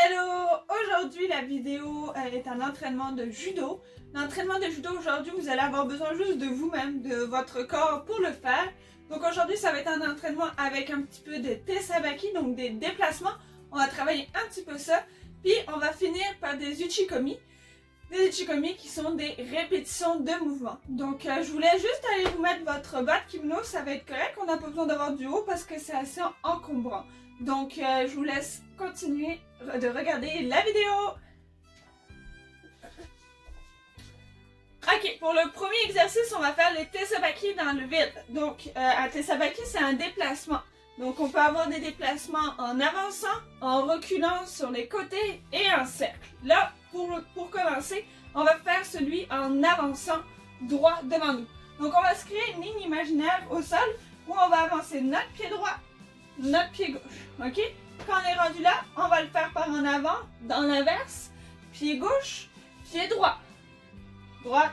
Hello! Aujourd'hui, la vidéo est un entraînement de judo. L'entraînement de judo, aujourd'hui, vous allez avoir besoin juste de vous-même, de votre corps pour le faire. Donc aujourd'hui, ça va être un entraînement avec un petit peu de tesabaki, donc des déplacements. On va travailler un petit peu ça. Puis on va finir par des uchikomi. Des uchikomi qui sont des répétitions de mouvements. Donc je voulais juste aller vous mettre votre bas de kimono, ça va être correct. On n'a pas besoin d'avoir du haut parce que c'est assez encombrant. Donc je vous laisse continuer de regarder la vidéo. Ok, pour le premier exercice, on va faire les tesabaki dans le vide. Donc un tesabaki, c'est un déplacement. Donc on peut avoir des déplacements en avançant, en reculant sur les côtés et en cercle. Là, pour commencer, on va faire celui en avançant droit devant nous. Donc on va se créer une ligne imaginaire au sol où on va avancer notre pied droit, notre pied gauche. Ok? Quand on est rendu là, on va le faire par en avant, dans l'inverse, pied gauche, pied droit. Droite,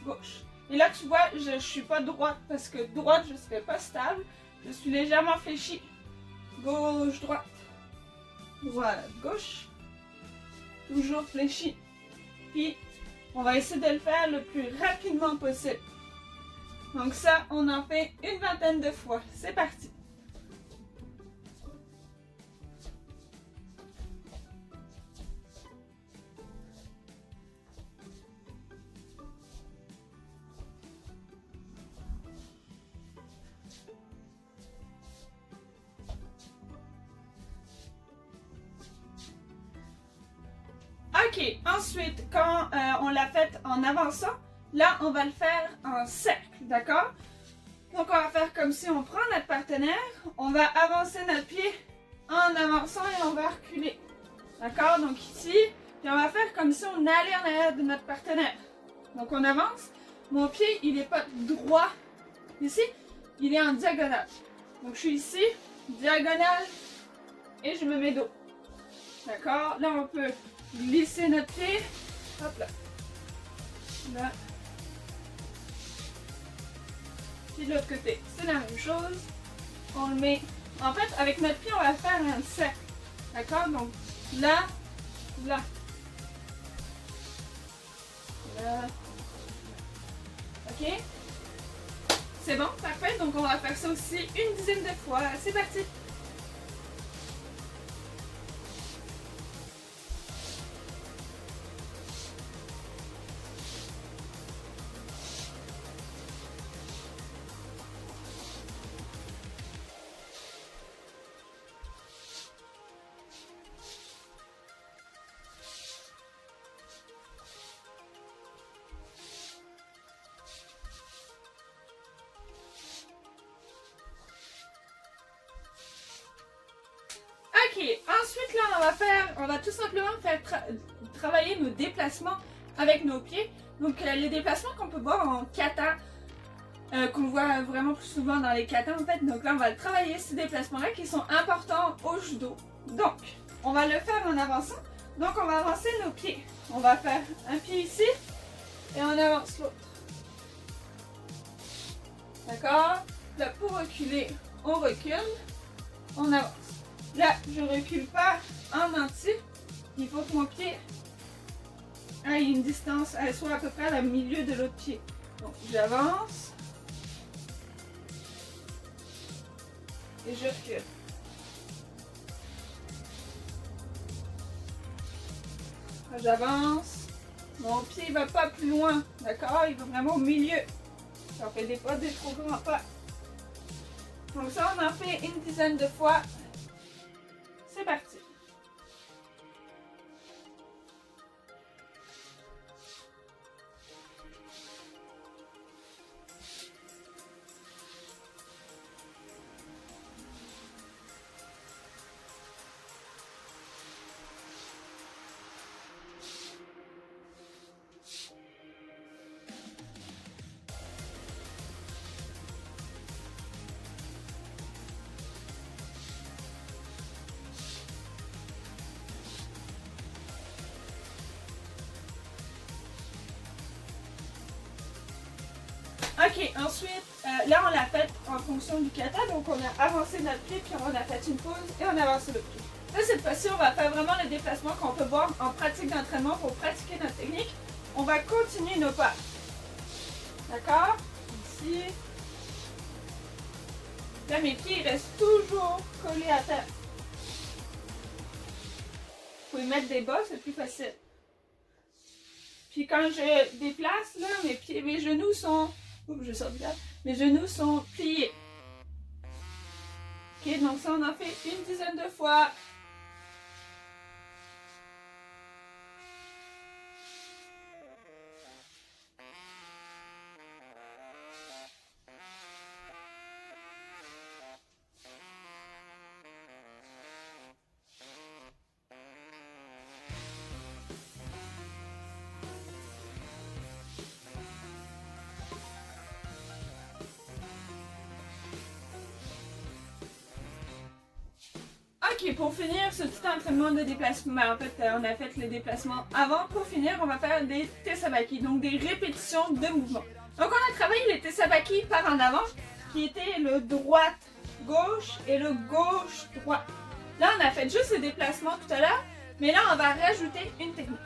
gauche. Et là, tu vois, je ne suis pas droite parce que droite, je ne serais pas stable. Je suis légèrement fléchie. Gauche, droite. Voilà, gauche. Toujours fléchie. Puis, on va essayer de le faire le plus rapidement possible. Donc ça, on en fait une vingtaine de fois. C'est parti. Ok, ensuite, quand on l'a fait en avançant, là, on va le faire en cercle, d'accord? Donc, on va faire comme si on prend notre partenaire, on va avancer notre pied en avançant et on va reculer. D'accord? Donc ici, puis on va faire comme si on allait en arrière de notre partenaire. Donc, on avance. Mon pied, il n'est pas droit ici, il est en diagonale. Donc, je suis ici, diagonale, et je me mets dos. D'accord? Là, on peut glisser notre pied. Hop là. Là. Puis de l'autre côté, c'est la même chose. On le met. En fait, avec notre pied, on va faire un cercle. D'accord? Donc là, là. Là. Ok? C'est bon? Parfait. Donc on va faire ça aussi une dizaine de fois. C'est parti! Ok, ensuite là on va tout simplement faire travailler nos déplacements avec nos pieds. Donc les déplacements qu'on peut voir en kata, qu'on voit vraiment plus souvent dans les katas en fait. Donc là on va travailler ces déplacements là qui sont importants au judo. Donc on va le faire en avançant. Donc on va avancer nos pieds. On va faire un pied ici et on avance l'autre. D'accord? Là pour reculer, on recule, on avance. Là, je ne recule pas en entier. Il faut que mon pied ait une distance, elle soit à peu près au milieu de l'autre pied. Donc, j'avance. Et je recule. J'avance. Mon pied ne va pas plus loin. D'accord? Il va vraiment au milieu. J'en fais des pas, des trop grands pas. Donc ça, on en fait une dizaine de fois. C'est parti. Ok, ensuite, là on l'a fait en fonction du kata, donc on a avancé notre pied, puis on a fait une pause et on a avancé le pied. Là, cette fois-ci, on va faire vraiment le déplacement qu'on peut voir en pratique d'entraînement pour pratiquer notre technique. On va continuer nos pas. D'accord? Ici. Là, mes pieds restent toujours collés à terre. Vous pouvez mettre des bas, c'est plus facile. Puis quand je déplace, là, mes genoux sont... Oups, je sors du cadre. Mes genoux sont pliés. Ok, donc ça, on en fait une dizaine de fois. Ok, pour finir ce petit entraînement de déplacement, en fait, on a fait le déplacement avant. Pour finir, on va faire des tesabaki, donc des répétitions de mouvements. Donc, on a travaillé les tesabaki par en avant, qui était le droite-gauche et le gauche-droite. Là, on a fait juste le déplacement tout à l'heure, mais là, on va rajouter une technique.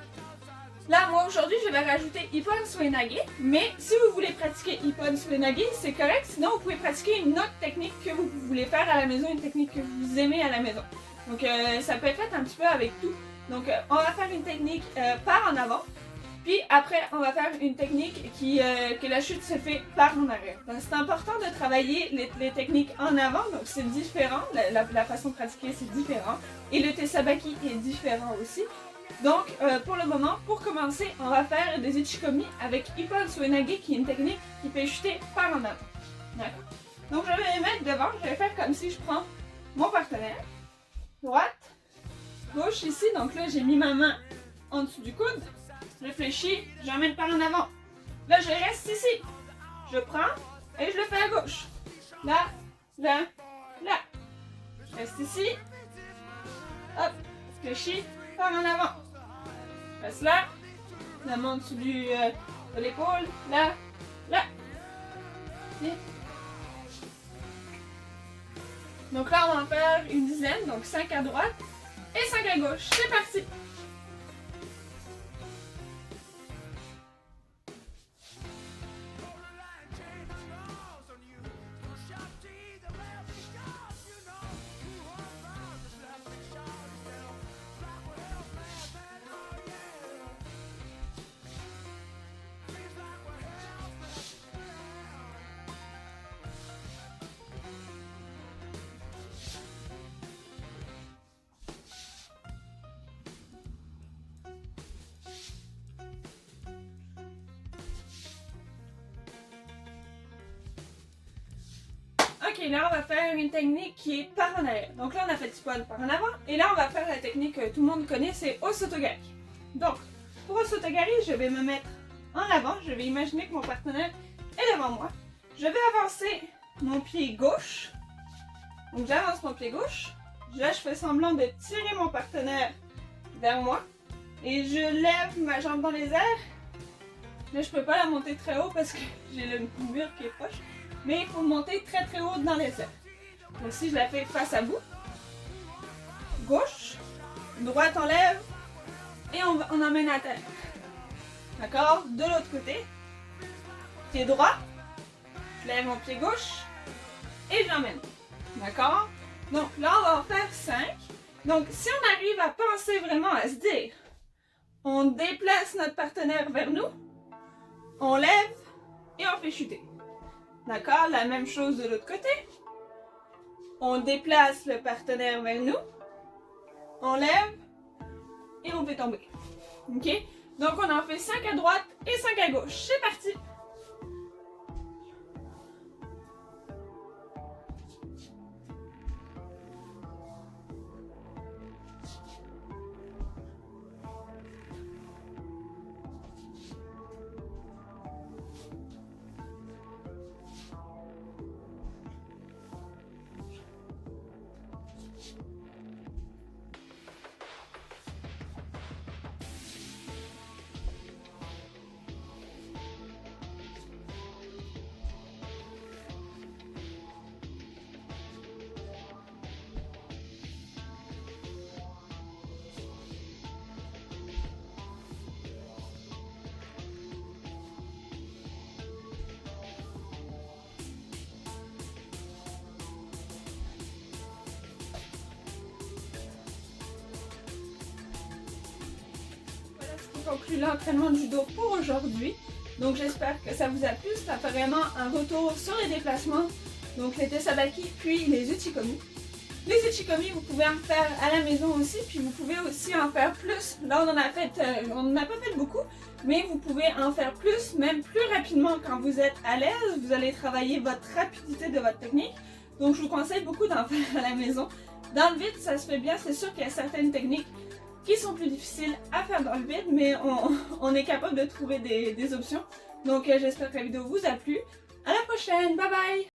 Là, moi, aujourd'hui, je vais rajouter Ippon Suenage, mais si vous voulez pratiquer Ippon Suenage, c'est correct. Sinon, vous pouvez pratiquer une autre technique que vous voulez faire à la maison, une technique que vous aimez à la maison. Donc, ça peut être fait un petit peu avec tout. Donc, on va faire une technique par en avant, puis après, on va faire une technique que la chute se fait par en arrière. Donc, c'est important de travailler les techniques en avant, donc c'est différent. La façon de pratiquer, c'est différent. Et le tesabaki est différent aussi. Donc, pour le moment, pour commencer, on va faire des ichikomi avec Ippon Suenage, qui est une technique qui fait chuter par en avant. D'accord? Donc, je vais les mettre devant. Je vais faire comme si je prends mon partenaire. Droite, gauche ici. Donc là, j'ai mis ma main en dessous du coude. Je fléchis, j'emmène par en avant. Là, je reste ici. Je prends et je le fais à gauche. Là, là, là. Je reste ici. Hop, fléchis, par en avant. Je reste là. La main en dessous de l'épaule. Là, là. Ici. Donc là, on va en faire une dizaine. Donc 5 à droite et 5 à gauche. C'est parti! Ok, là on va faire une technique qui est par en arrière. Donc là on a fait Ippon par en avant. Et là on va faire la technique que tout le monde connaît, c'est Osotogari. Donc, pour Osotogari, je vais me mettre en avant. Je vais imaginer que mon partenaire est devant moi. Je vais avancer mon pied gauche. Donc j'avance mon pied gauche. Là je fais semblant de tirer mon partenaire vers moi. Et je lève ma jambe dans les airs. Là je peux pas la monter très haut parce que j'ai le mur qui est proche. Mais il faut monter très très haut dans les airs. Donc si je la fais face à vous, gauche, droite on lève et on emmène à terre. D'accord? De l'autre côté, pied droit, je lève mon pied gauche et je l'emmène. D'accord? Donc là on va en faire 5. Donc si on arrive à penser vraiment à se dire, on déplace notre partenaire vers nous, on lève et on fait chuter. D'accord? La même chose de l'autre côté. On déplace le partenaire vers nous. On lève. Et on fait tomber. Ok? Donc on en fait 5 à droite et 5 à gauche. C'est parti! conclut l'entraînement de judo pour aujourd'hui. Donc j'espère que ça vous a plu. Ça fait vraiment un retour sur les déplacements, donc les tesabaki puis les uchikomi. Les uchikomi, vous pouvez en faire à la maison aussi, puis vous pouvez aussi en faire plus. Là, on n'en a pas fait beaucoup, mais vous pouvez en faire plus, même plus rapidement quand vous êtes à l'aise. Vous allez travailler votre rapidité de votre technique. Donc, je vous conseille beaucoup d'en faire à la maison. Dans le vide, ça se fait bien. C'est sûr qu'il y a certaines techniques qui sont plus difficiles à faire dans le vide, mais on est capable de trouver des options. Donc, j'espère que la vidéo vous a plu. À la prochaine, bye bye!